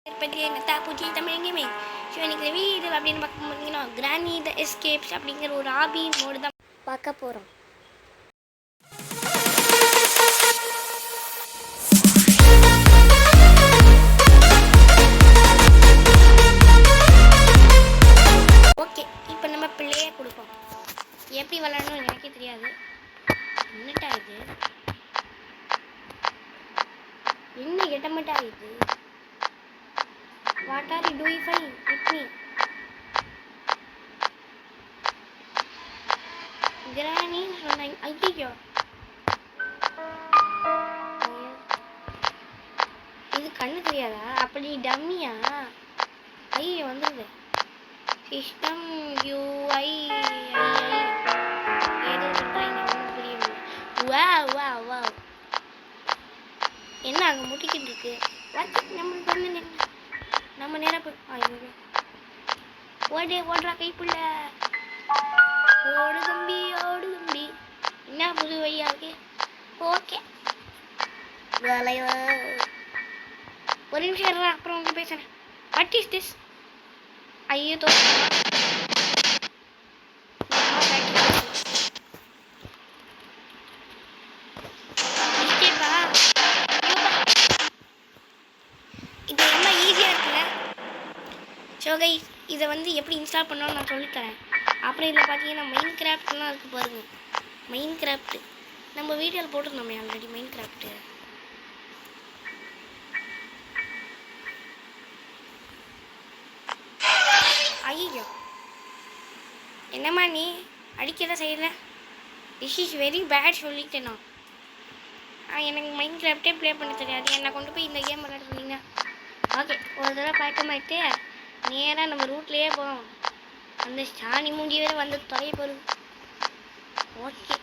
பூச்சி Tamil gaming. So எனக்கு இந்த வீடியோவில் அப்படின்னு பார்க்க பார்த்தீங்கன்னா கிரானி த எஸ்கேப்ஸ் அப்படிங்கிற ஒரு ஹாபி மோடு தான் பார்க்க போகிறோம். ஓகே, இப்போ நம்ம பிள்ளையே கொடுப்போம். எப்படி விளாடணும் எனக்கே தெரியாது. என்னட்டா இது, என்ன எட்டமட்டா இது? What are you doing with me? Granny சொன்னாங்க. ஐயோ, இது கண்ணு தெரியாதா? அப்படி டம்மியா? ஐயோ வந்துருது. சிஸ்டம் யூஐ ஏதோ சொல்றாங்க, ஒன்றும் புரியல. வா வா வா, என்ன அங்கே முட்டிக்கிட்டு இருக்கு? நம்மளுக்கு வந்து நம்ம நேரம் ஓடே ஓடுறா கைப்புள்ள. ஓடு தம்பி ஓடு தம்பி. என்ன புது வழியா இருக்கு? ஓகே, ஒரு நிமிஷம் இருடா, அப்புறம் வந்து பேசுறேன். What is this? ஐயோ தோ, இது ரொம்ப ஈஸியாக இருக்குல்ல? ஸோ கைஸ், இதை வந்து எப்படி இன்ஸ்டால் பண்ணணும்னு நான் சொல்லித்தரேன். அப்புறம் இதில் பார்த்தீங்கன்னா மைன் கிராஃப்ட்லாம் இருக்குது பாருங்கள். மைன் கிராஃப்ட் நம்ம வீடியோவில் போட்டிருந்தோமே ஆல்ரெடி. மைன் கிராஃப்ட்டு ஐயோ, என்னம்மா நீ அடிக்கிறத செய்யல? திஸ் இஸ் வெரி பேட் சொல்லிட்டேன் நான். எனக்கு மைன் கிராஃப்டே ப்ளே பண்ண தெரியாது. என்னை கொண்டு போய் இந்த கேம் விளையாட சொன்னீங்க. ஓகே, ஒரு தடவை பழக்கமாயிட்டு நேராக நம்ம ரூட்லேயே போகிறோம். அந்த சாணி மூண்டியவே வந்து தொலைய போகுது. ஓகே,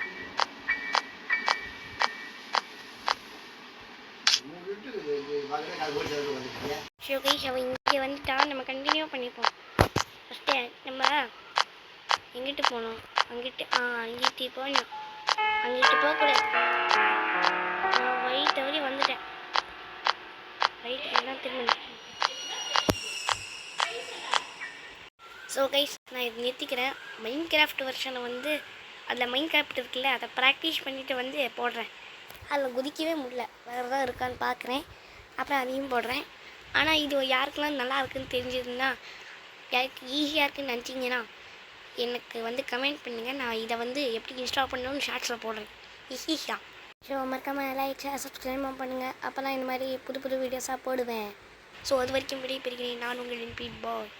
இங்கே வந்துட்டா நம்ம கண்டினியூ பண்ணிப்போம். ஃபஸ்ட்டு நம்ம எங்கிட்டு போகணும்? அங்கிட்டு அங்கிட்டு போகணும். அங்கிட்டு போகக்கூடாது. வழி தவறி வந்துட்டேன். ரைட்டு எல்லாம் திரும்ப. ஸோ கைஸ், நான் இது நிறுத்திக்கிறேன். மைன் கிராஃப்ட் வெர்ஷனை வந்து அதில் மைன் கிராஃப்ட் இருக்குல்ல, அதை ப்ராக்டிஸ் பண்ணிவிட்டு வந்து போடுறேன். அதில் குதிக்கவே முடியல, வேறு எதாவது இருக்கான்னு பார்க்குறேன். அப்புறம் அதையும் போடுறேன். ஆனால் இது யாருக்கெல்லாம் நல்லா இருக்குதுன்னு தெரிஞ்சதுன்னா, யாருக்கு ஈஸியாக இருக்குதுன்னு நினச்சிங்கன்னா எனக்கு வந்து கமெண்ட் பண்ணுங்கள். நான் இதை வந்து எப்படி இன்ஸ்டால் பண்ணணும்னு ஷார்ட்ஸில் போடுறேன். ஈஸியாக. ஸோ மறக்காமல் லைக் சப்ஸ்கிரைப் பண்ணுங்கள். அப்போ தான் இந்த மாதிரி புது புது வீடியோஸாக போடுவேன். ஸோ அது வரைக்கும் விடைபெறுகிறேன். நான் உங்களின் பீட் பாய்.